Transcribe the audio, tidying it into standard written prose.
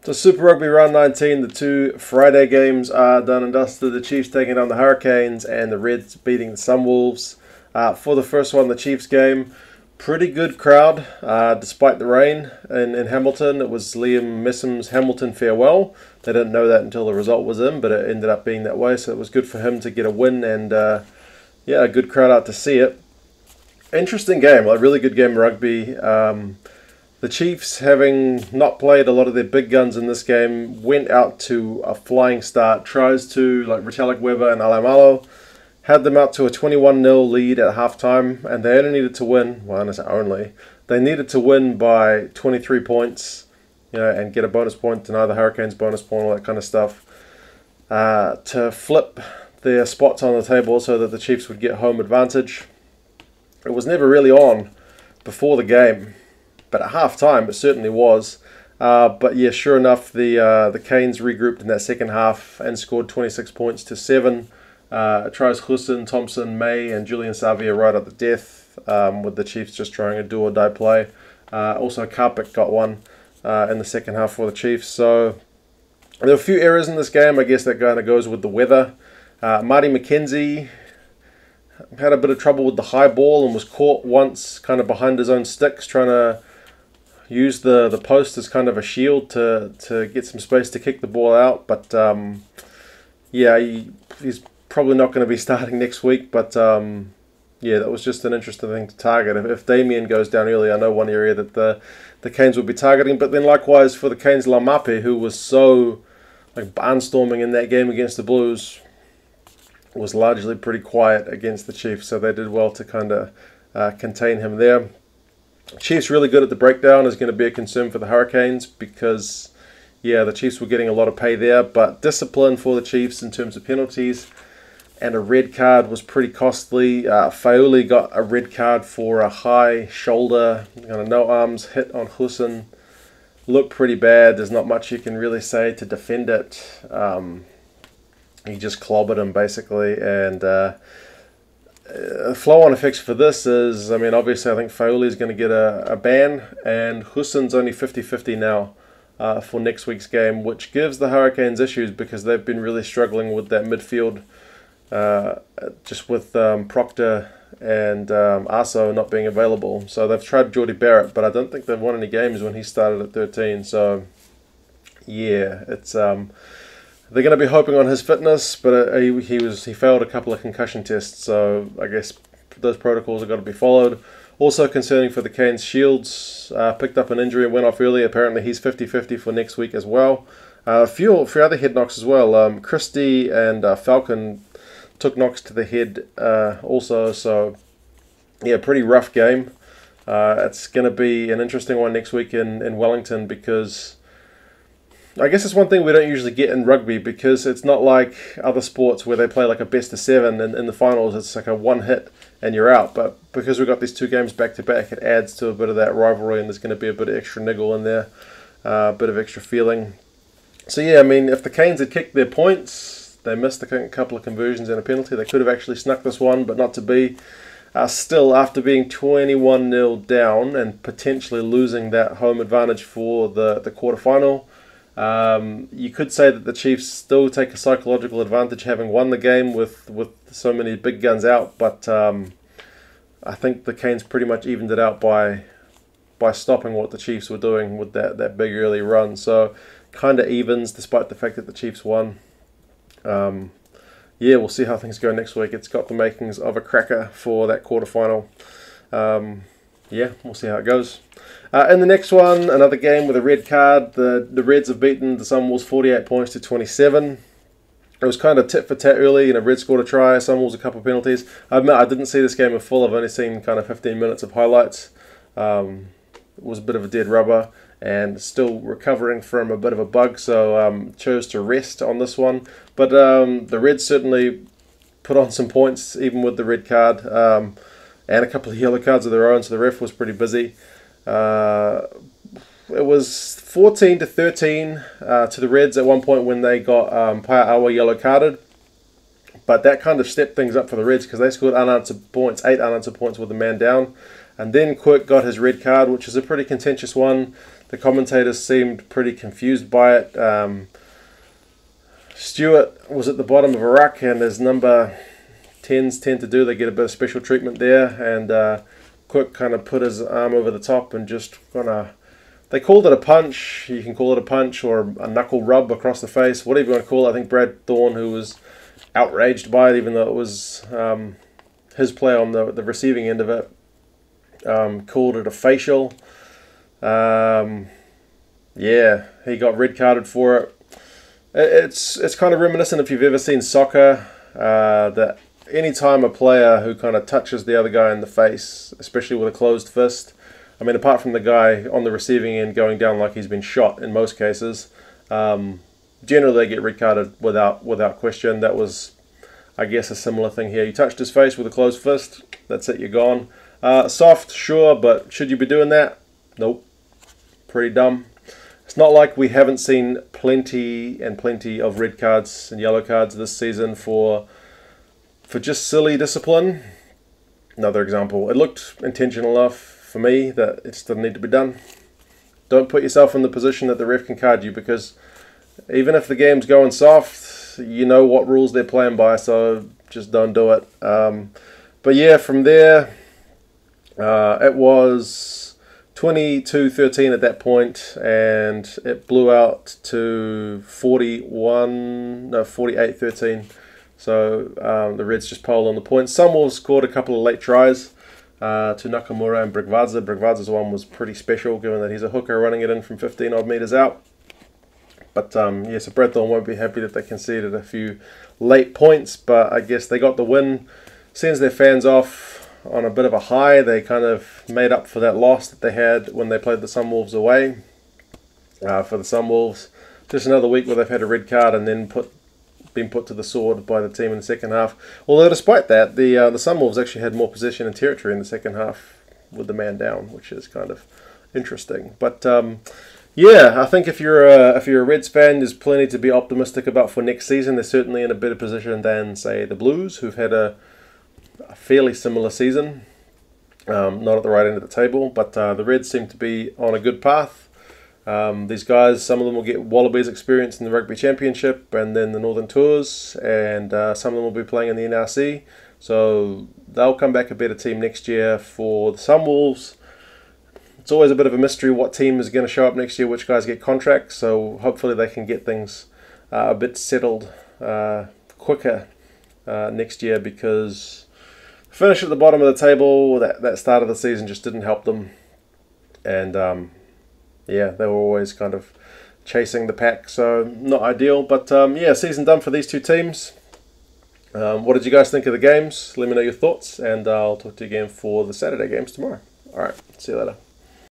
So Super Rugby round 19, the two Friday games are done and dusted. The Chiefs taking on the Hurricanes and the Reds beating the Sunwolves. For the first one, the Chiefs game, pretty good crowd despite the rain in Hamilton. It was Liam Messham's Hamilton farewell. They didn't know that until the result was in, but it ended up being that way. So it was good for him to get a win and a good crowd out to see it. Interesting game, a really good game of rugby. The Chiefs, having not played a lot of their big guns in this game, went out to a flying start. Tries to, like Retallick Weber and Alamalo, had them out to a 21-0 lead at halftime, and they only needed to win, well, I don't say only, they needed to win by 23 points, and get a bonus point, deny the Hurricanes bonus point, all that kind of stuff, to flip their spots on the table so that the Chiefs would get home advantage. It was never really on before the game, but at half-time it certainly was. But yeah, sure enough, the Canes regrouped in that second half and scored 26 points to 7. Tries Husson, Thompson, May, and Julian Savia right at the death, with the Chiefs just trying a do-or-die play. Also, Karpik got one in the second half for the Chiefs. So there were a few errors in this game. I guess that kind of goes with the weather. Marty McKenzie had a bit of trouble with the high ball and was caught once kind of behind his own sticks trying to use the post as kind of a shield to get some space to kick the ball out. But he's probably not going to be starting next week. But that was just an interesting thing to target. If Damien goes down early, I know one area that the Canes will be targeting. But then likewise for the Canes, Laumape, who was so barnstorming in that game against the Blues, was largely pretty quiet against the Chiefs. So they did well to kind of contain him there. Chiefs really good at the breakdown is going to be a concern for the Hurricanes because, the Chiefs were getting a lot of pay there. But discipline for the Chiefs in terms of penalties and a red card was pretty costly. Fauli got a red card for a high shoulder, no arms hit on Husson. Looked pretty bad. There's not much you can really say to defend it. He just clobbered him basically, and flow-on effects for this is, obviously I think Fauli is going to get a ban, and Husson's only 50-50 now for next week's game, which gives the Hurricanes issues because they've been really struggling with that midfield, just with Proctor and Arso not being available. So they've tried Geordie Barrett, but I don't think they've won any games when he started at 13. So yeah, it's they're going to be hoping on his fitness, but he failed a couple of concussion tests, so I guess those protocols have got to be followed. Also concerning for the Canes, Shields picked up an injury and went off early. Apparently he's 50-50 for next week as well. A few other head knocks as well. Christie and Falcon took knocks to the head also, so yeah, pretty rough game. It's going to be an interesting one next week in Wellington because I guess it's one thing we don't usually get in rugby because it's not like other sports where they play like a best of 7 and in the finals it's like a one hit and you're out. But because we've got these two games back to back, it adds to a bit of that rivalry and there's going to be a bit of extra niggle in there, a bit of extra feeling. So yeah, if the Canes had kicked their points, they missed a couple of conversions and a penalty. They could have actually snuck this one, but not to be. Still, after being 21-0 down and potentially losing that home advantage for the quarterfinal, you could say that the Chiefs still take a psychological advantage having won the game with so many big guns out, but I think the Canes pretty much evened it out by stopping what the Chiefs were doing with that big early run. So kind of evens despite the fact that the Chiefs won. We'll see how things go next week. It's got the makings of a cracker for that quarterfinal. We'll see how it goes. In the next one, another game with a red card. The Reds have beaten the Sunwolves 48 points to 27. It was kind of tit for tat early. Reds scored a try, Sunwolves a couple of penalties. I admit I didn't see this game in full. I've only seen kind of 15 minutes of highlights. It was a bit of a dead rubber and still recovering from a bit of a bug, so chose to rest on this one. But the Reds certainly put on some points even with the red card and a couple of yellow cards of their own, so the ref was pretty busy. It was 14-13 to the Reds at one point when they got Pai'awa yellow carded. But that kind of stepped things up for the Reds because they scored unanswered points, 8 unanswered points with the man down. And then Quirk got his red card, which is a pretty contentious one. The commentators seemed pretty confused by it. Stewart was at the bottom of a ruck, and as number 10s tend to do, they get a bit of special treatment there, and Quick kind of put his arm over the top and just kind of, they called it a punch. You can call it a punch or a knuckle rub across the face, whatever you want to call it. I think Brad Thorne, who was outraged by it, even though it was his play on the receiving end of it, called it a facial. Yeah, he got red carded for it. It's kind of reminiscent, if you've ever seen soccer, that any time a player who kind of touches the other guy in the face, especially with a closed fist, I mean, apart from the guy on the receiving end going down like he's been shot in most cases, generally they get red carded without question. That was, I guess, a similar thing here. You touched his face with a closed fist, that's it, you're gone. Soft, sure, but should you be doing that? Nope. Pretty dumb. It's not like we haven't seen plenty and plenty of red cards and yellow cards this season for just silly discipline. Another example. It looked intentional enough for me that it just didn't need to be done. Don't put yourself in the position that the ref can card you, because even if the game's going soft, you know what rules they're playing by, so just don't do it. But yeah, from there, it was 22-13 at that point, and it blew out to 48-13. So the Reds just piled on the points. Sunwolves scored a couple of late tries to Nakamura and Brigvadze. Brigvadze's one was pretty special, given that he's a hooker running it in from 15 odd metres out. But yeah, so Brad Thorne won't be happy that they conceded a few late points, but I guess they got the win. Sends their fans off on a bit of a high. They kind of made up for that loss that they had when they played the Sunwolves away. For the Sunwolves, just another week where they've had a red card and then been put to the sword by the team in the second half. Although despite that, the Sunwolves actually had more possession and territory in the second half with the man down, which is kind of interesting. But yeah, I think if you're a Reds fan, there's plenty to be optimistic about for next season. They're certainly in a better position than, say, the Blues, who've had a fairly similar season. Not at the right end of the table, but the Reds seem to be on a good path. These guys, some of them will get Wallabies experience in the Rugby Championship and then the Northern Tours, and some of them will be playing in the NRC. So they'll come back a better team next year. For the Sunwolves, it's always a bit of a mystery what team is going to show up next year, which guys get contracts. So hopefully they can get things a bit settled quicker next year, because finish at the bottom of the table, that start of the season just didn't help them. And yeah, they were always kind of chasing the pack, so not ideal. But yeah, season done for these two teams. What did you guys think of the games? Let me know your thoughts, and I'll talk to you again for the Saturday games tomorrow. All right, see you later.